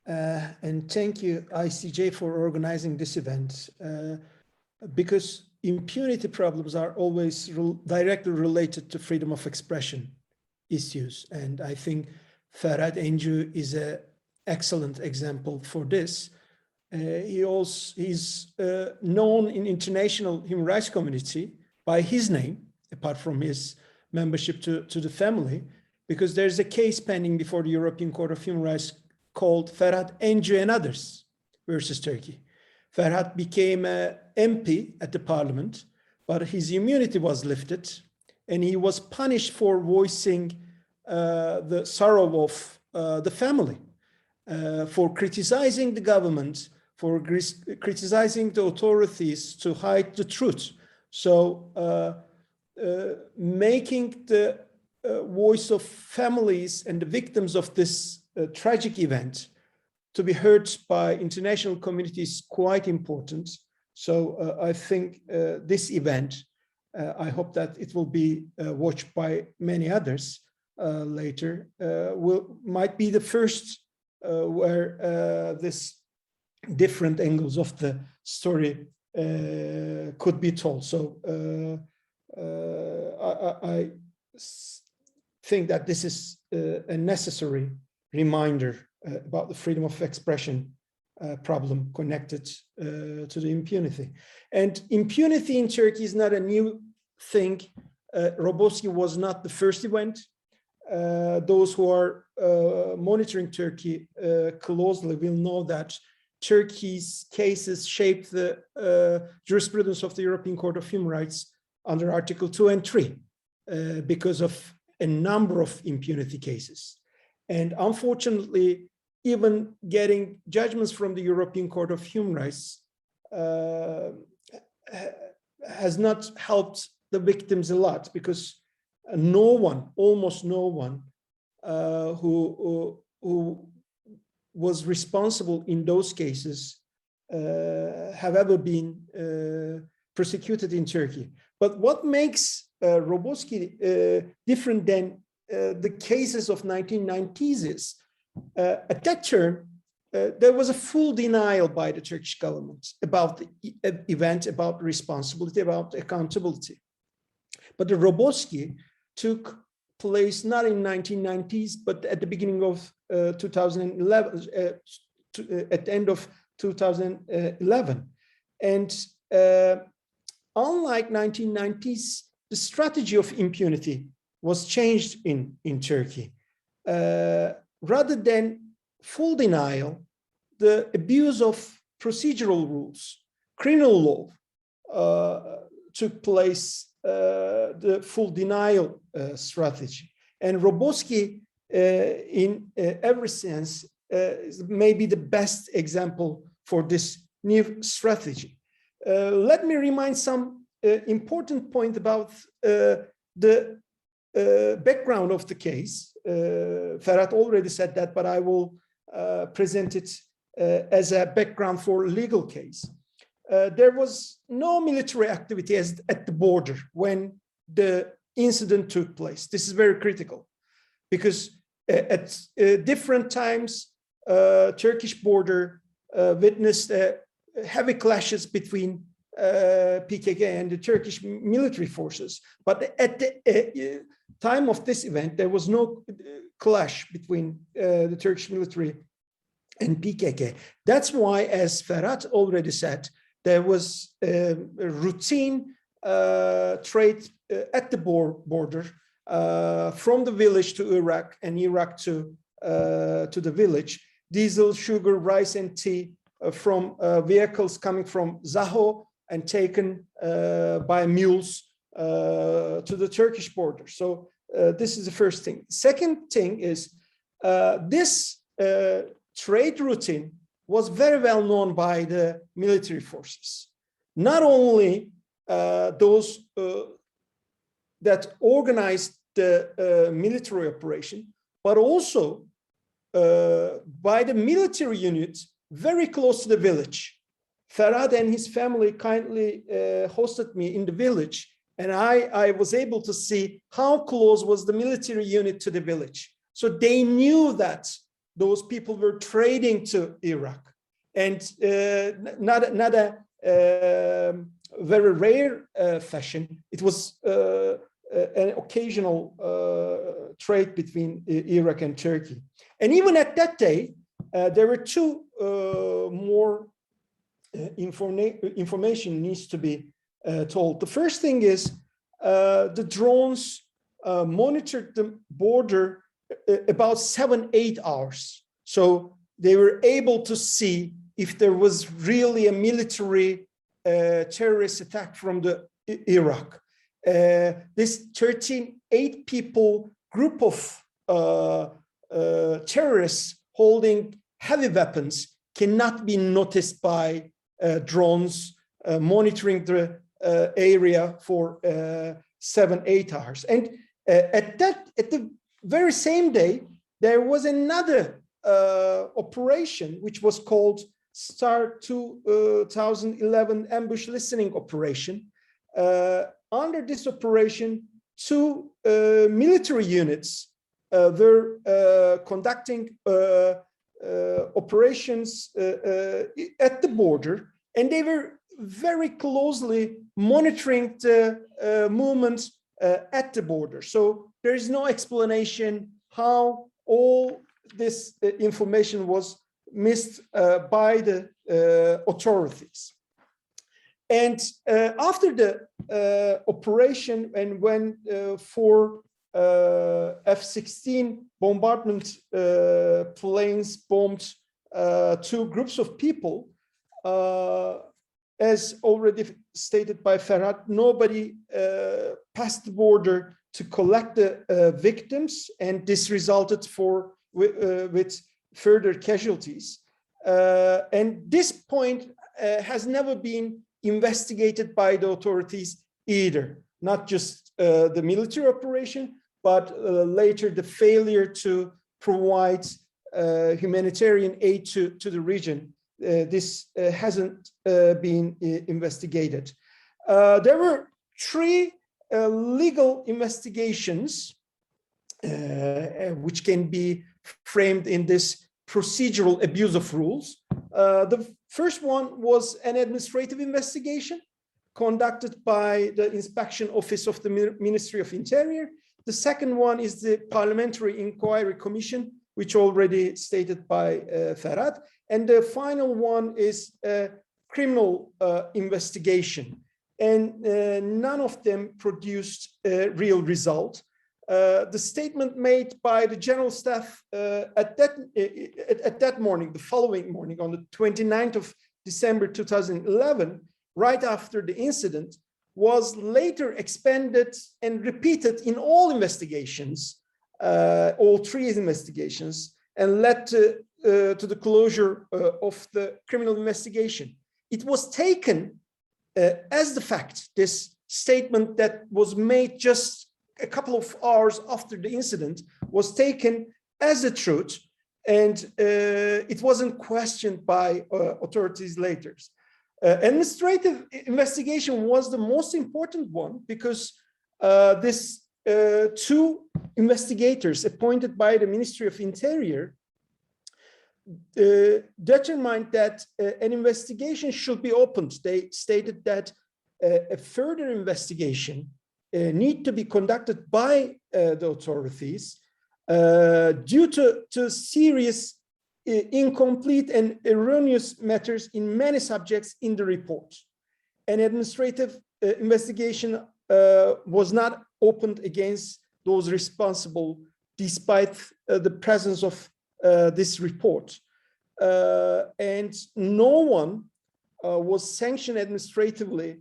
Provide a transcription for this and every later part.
And thank you, ICJ, for organizing this event, because impunity problems are always directly related to freedom of expression issues. And I think Ferhat Encu is an excellent example for this. He's known in international human rights community by his name, apart from his membership to the family, because there's a case pending before the European Court of Human Rights called Ferhat Encu and others versus Turkey. Ferhat became an MP at the parliament, but his immunity was lifted and he was punished for voicing the sorrow of the family, for criticizing the government, for criticizing the authorities to hide the truth. So making the voice of families and the victims of this tragic event to be heard by international community is quite important. So I think this event, I hope that it will be watched by many others later, might be the first where this different angles of the story could be told. So I think that this is a necessary reminder about the freedom of expression problem connected to the impunity. And impunity in Turkey is not a new thing. Roboski was not the first event. Those who are monitoring Turkey closely will know that Turkey's cases shaped the jurisprudence of the European Court of Human Rights under Article 2 and 3 because of a number of impunity cases. And unfortunately, even getting judgments from the European Court of Human Rights has not helped the victims a lot, because no one, almost no one, who was responsible in those cases have ever been prosecuted in Turkey. But what makes Roboski different than the cases of 1990s is, at that term, there was a full denial by the Turkish government about the event, about responsibility, about accountability. But the Roboski took place not in 1990s, but at the beginning of 2011, at the end of 2011. And unlike 1990s, the strategy of impunity was changed in Turkey. Rather than full denial, the abuse of procedural rules, criminal law, took place, the full denial strategy. And Roboski, in every sense, may be the best example for this new strategy. Let me remind some important point about the background of the case. Ferhat already said that, but I will present it as a background for legal case. There was no military activity at the border when the incident took place. This is very critical, because at different times, Turkish border witnessed heavy clashes between PKK and the Turkish military forces. But at the time of this event, there was no clash between the Turkish military and PKK. That's why, as Ferhat already said, there was a routine trade at the border from the village to Iraq and Iraq to the village. Diesel, sugar, rice, and tea from vehicles coming from Zaho and taken by mules to the Turkish border. So this is the first thing. Second thing is this trade routine was very well known by the military forces. Not only those that organized the military operation, but also by the military unit very close to the village. Ferhat and his family kindly hosted me in the village, and I was able to see how close was the military unit to the village. So they knew that those people were trading to Iraq, and not a very rare fashion. It was an occasional trade between Iraq and Turkey. And even at that day, there were two more information needs to be told. The first thing is the drones monitored the border about 7-8 hours. So they were able to see if there was really a military terrorist attack from the Iraq. This 8 people group of terrorists holding heavy weapons cannot be noticed by drones monitoring the area for 7-8 hours. And at the very same day, there was another operation which was called STAR 2011 ambush listening operation. Under this operation, 2 military units were conducting operations at the border, and they were very closely monitoring the movements at the border. So there is no explanation how all this information was missed by the authorities. And after the operation, and when 4 F-16 bombardment planes bombed 2 groups of people, as already stated by Ferhat, nobody passed the border to collect the victims, and this resulted with further casualties. And this point has never been investigated by the authorities either, not just the military operation, but later the failure to provide humanitarian aid to the region. This hasn't been investigated. There were 3 legal investigations which can be framed in this procedural abuse of rules. The first one was an administrative investigation conducted by the Inspection Office of the Ministry of Interior. The second one is the Parliamentary Inquiry Commission, which already stated by Ferhat. And the final one is a criminal investigation. And none of them produced a real result. The statement made by the General Staff at that morning, the following morning, on the 29th of December 2011, right after the incident, was later expanded and repeated in all investigations, all 3 investigations, and led to the closure of the criminal investigation. It was taken as the fact, this statement that was made just a couple of hours after the incident was taken as a truth, and it wasn't questioned by authorities later. Administrative investigation was the most important one because this 2 investigators appointed by the Ministry of Interior determined that an investigation should be opened. They stated that a further investigation need to be conducted by the authorities due to serious incomplete and erroneous matters in many subjects in the report. An administrative investigation was not opened against those responsible despite the presence of this report. And no one was sanctioned administratively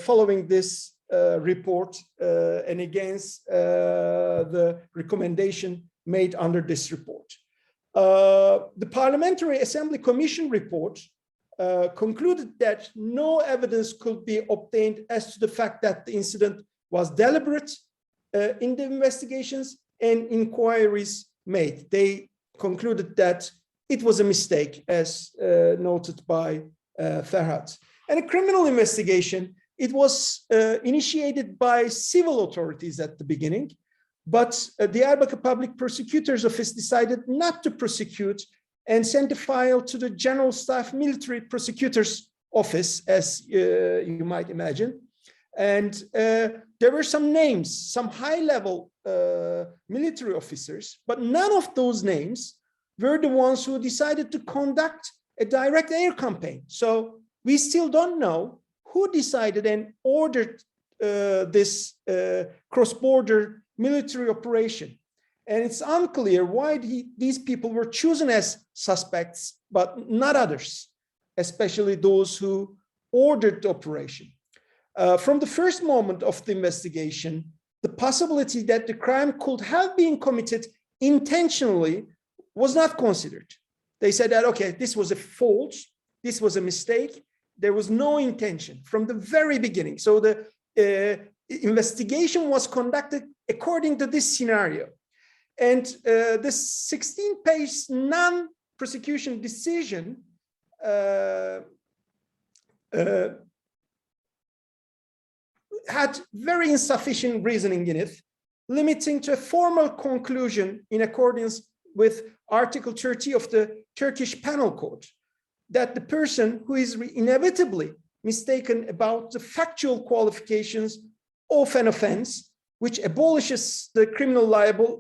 following this report and against the recommendation made under this report. The Parliamentary Assembly Commission report concluded that no evidence could be obtained as to the fact that the incident was deliberate in the investigations and inquiries made. They concluded that it was a mistake, as noted by Ferhat. And a criminal investigation, it was initiated by civil authorities at the beginning, But the Diyarbakir Public Prosecutor's Office decided not to prosecute and sent the file to the General Staff Military Prosecutor's Office, as you might imagine. And there were some names, some high-level military officers, but none of those names were the ones who decided to conduct a direct air campaign. So we still don't know who decided and ordered this cross-border military operation. And it's unclear why these people were chosen as suspects, but not others, especially those who ordered the operation. From the first moment of the investigation, the possibility that the crime could have been committed intentionally was not considered. They said that, okay, this was a fault, this was a mistake, there was no intention from the very beginning. So the investigation was conducted according to this scenario. And the 16-page non-prosecution decision had very insufficient reasoning in it, limiting to a formal conclusion in accordance with Article 30 of the Turkish Penal Code, that the person who is inevitably mistaken about the factual qualifications of an offense, which abolishes the criminal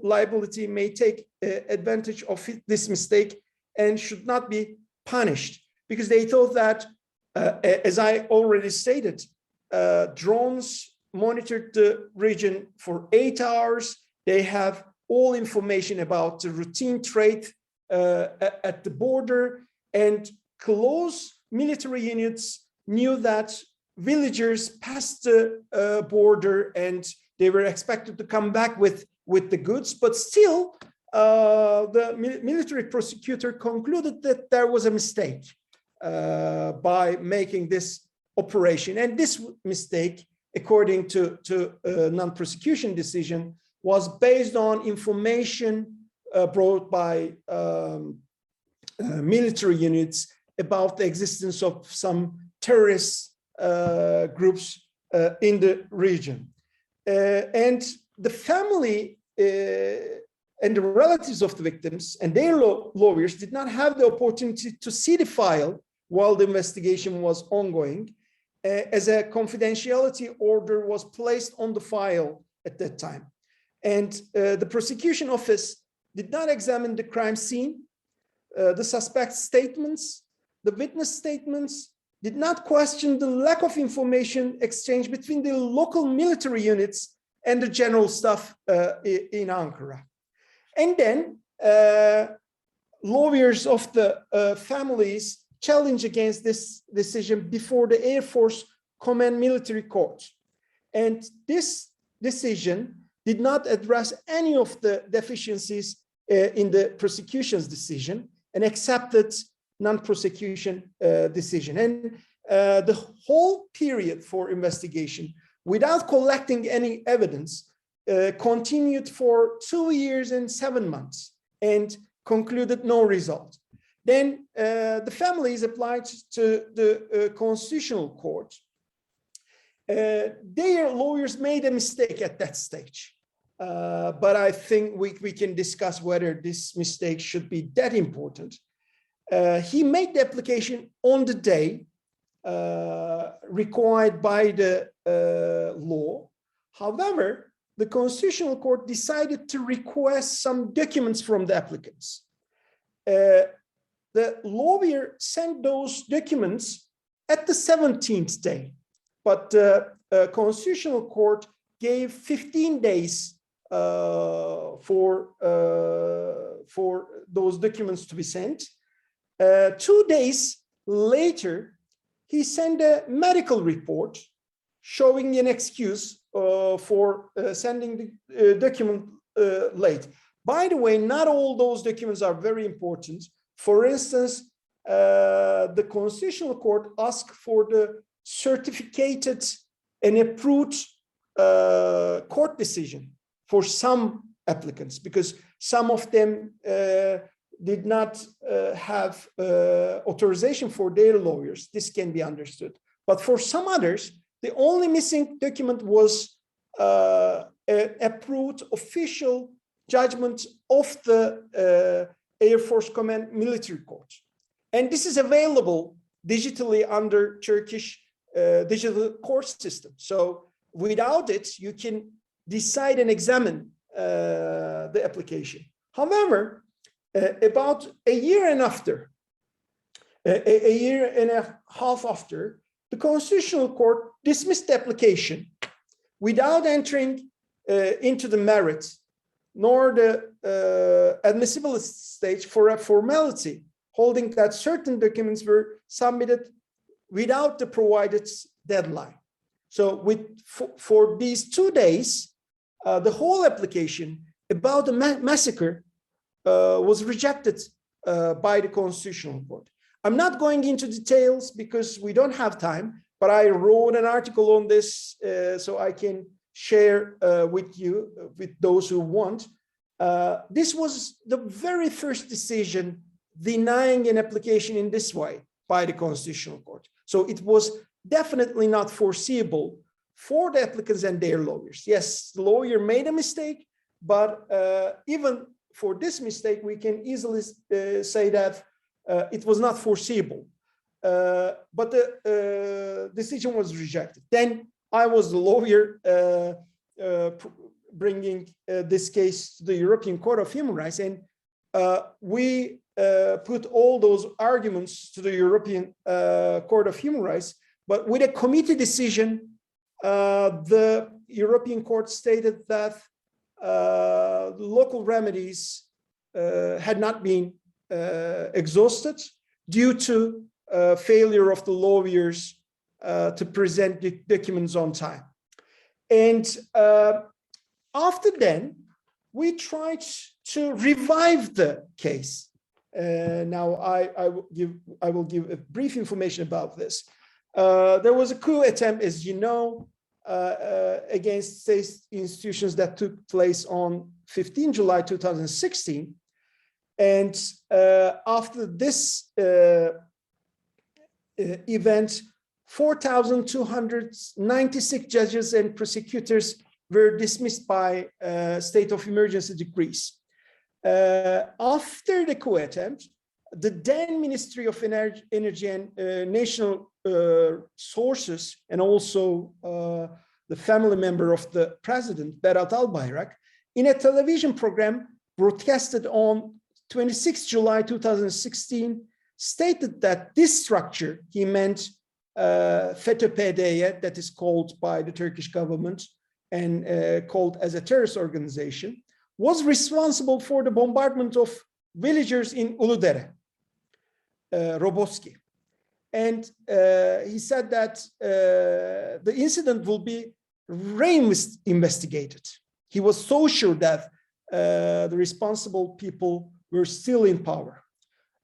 liability, may take advantage of this mistake and should not be punished. Because they thought that, as I already stated, drones monitored the region for 8 hours. They have all information about the routine trade at the border, and close military units knew that villagers passed the border and they were expected to come back with the goods. But still, the military prosecutor concluded that there was a mistake by making this operation. And this mistake, according to non-prosecution decision, was based on information brought by military units about the existence of some terrorist groups in the region. And the family and the relatives of the victims and their lawyers did not have the opportunity to see the file while the investigation was ongoing, as a confidentiality order was placed on the file at that time. And the prosecution office did not examine the crime scene, the suspect's statements, the witness statements, did not question the lack of information exchange between the local military units and the general staff in Ankara. And then lawyers of the families challenged against this decision before the Air Force Command Military Court. And this decision did not address any of the deficiencies in the prosecution's decision and accepted non-prosecution decision. And the whole period for investigation, without collecting any evidence, continued for 2 years and 7 months and concluded no result. Then the families applied to the Constitutional Court. Their lawyers made a mistake at that stage. But I think we can discuss whether this mistake should be that important. He made the application on the day required by the law. However, the Constitutional Court decided to request some documents from the applicants. The lawyer sent those documents at the 17th day, but the Constitutional Court gave 15 days for those documents to be sent. 2 days later, he sent a medical report showing an excuse for sending the document late. By the way, not all those documents are very important. For instance, the Constitutional Court asked for the certificated and approved court decision for some applicants, because some of them did not have authorization for their lawyers. This can be understood. But for some others, the only missing document was approved official judgment of the Air Force Command Military Court. And this is available digitally under Turkish digital court system. So without it, you can decide and examine the application. However, about a year and after, a year and a half after, the Constitutional Court dismissed the application without entering into the merits, nor the admissibility stage for a formality, holding that certain documents were submitted without the provided deadline. So for these 2 days, the whole application about the massacre was rejected by the Constitutional Court. I'm not going into details because we don't have time, but I wrote an article on this so I can share with you, with those who want. This was the very first decision denying an application in this way by the Constitutional Court. So it was definitely not foreseeable for the applicants and their lawyers. Yes, the lawyer made a mistake, but even for this mistake, we can easily say that it was not foreseeable. But the decision was rejected. Then I was the lawyer bringing this case to the European Court of Human Rights, and we put all those arguments to the European Court of Human Rights, but with a committee decision, the European Court stated that local remedies had not been exhausted due to failure of the lawyers to present the documents on time. And after then, we tried to revive the case. Now, I will give a brief information about this. There was a coup attempt, as you know, against state institutions that took place on 15 July 2016. And after this event, 4,296 judges and prosecutors were dismissed by state of emergency decrees. After the coup attempt, the then Ministry of Energy and National Sources, and also the family member of the president, Ferhat Encu, in a television program broadcasted on 26 July 2016, stated that this structure, he meant FETÖ-PDY, that is called by the Turkish government and called as a terrorist organization, was responsible for the bombardment of villagers in Uludere, Roboski. And he said that the incident will be re-investigated. He was so sure that the responsible people were still in power.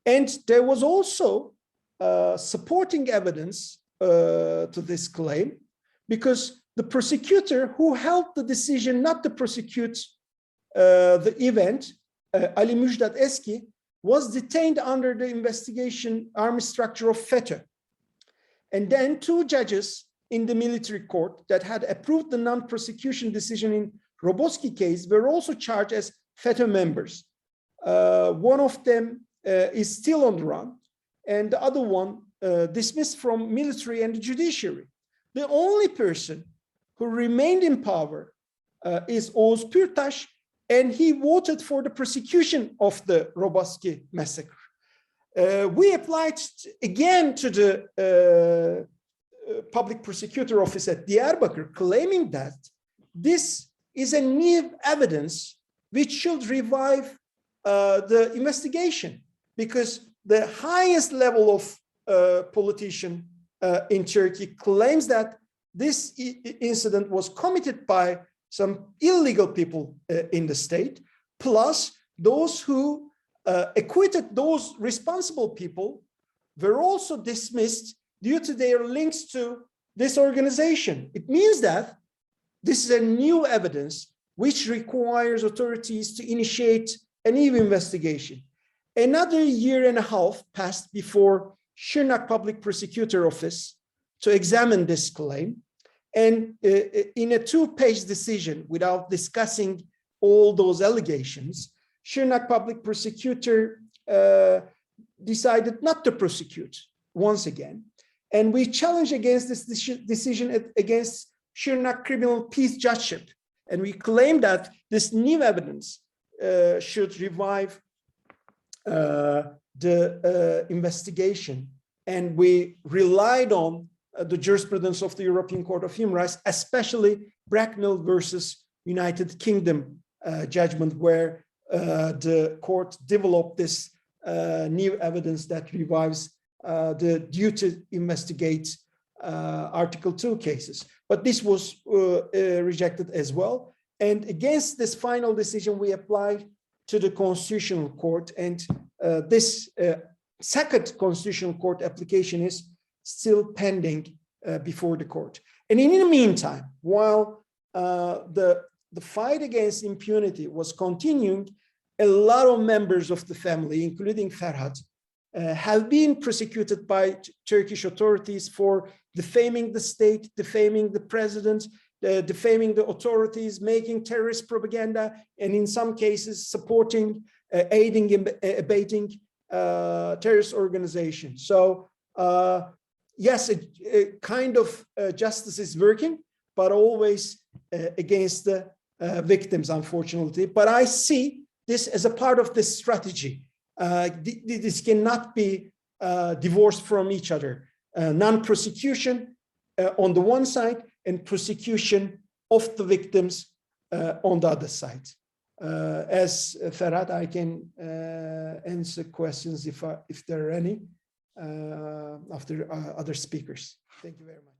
And there was also supporting evidence to this claim, because the prosecutor who held the decision not to prosecute the event, Ali Müjdat Eski, was detained under the investigation army structure of FETÖ. And then 2 judges in the military court that had approved the non-prosecution decision in Roboski case were also charged as FETÖ members. One of them is still on the run, and the other one dismissed from military and the judiciary. The only person who remained in power is Oğuz Pürtaş, and he voted for the prosecution of the Roboski massacre. We applied again to the public prosecutor office at Diyarbakır, claiming that this is a new evidence which should revive the investigation, because the highest level of politician in Turkey claims that this incident was committed by some illegal people in the state, plus those who acquitted those responsible people were also dismissed due to their links to this organization. It means that this is a new evidence which requires authorities to initiate a new investigation. Another year and a half passed before Şırnak Public Prosecutor Office to examine this claim. And in a 2-page decision, without discussing all those allegations, Şırnak public prosecutor decided not to prosecute once again. And we challenge against this decision against Şırnak criminal peace judgeship. And we claim that this new evidence should revive the investigation. And we relied on the jurisprudence of the European Court of Human Rights, especially Bracknell versus United Kingdom judgment, where the court developed this new evidence that revives the duty to investigate Article 2 cases. But this was rejected as well. And against this final decision, we applied to the Constitutional Court, and this second Constitutional Court application is still pending before the court. And in the meantime, while the fight against impunity was continuing, a lot of members of the family, including Ferhat, have been prosecuted by Turkish authorities for defaming the state, defaming the president, defaming the authorities, making terrorist propaganda, and in some cases supporting, aiding and abetting terrorist organizations. So yes, a kind of justice is working, but always against the victims, unfortunately. But I see this as a part of this strategy. This cannot be divorced from each other. Non-prosecution on the one side and prosecution of the victims on the other side. As Ferhat, I can answer questions if there are any after other speakers. Thank you very much.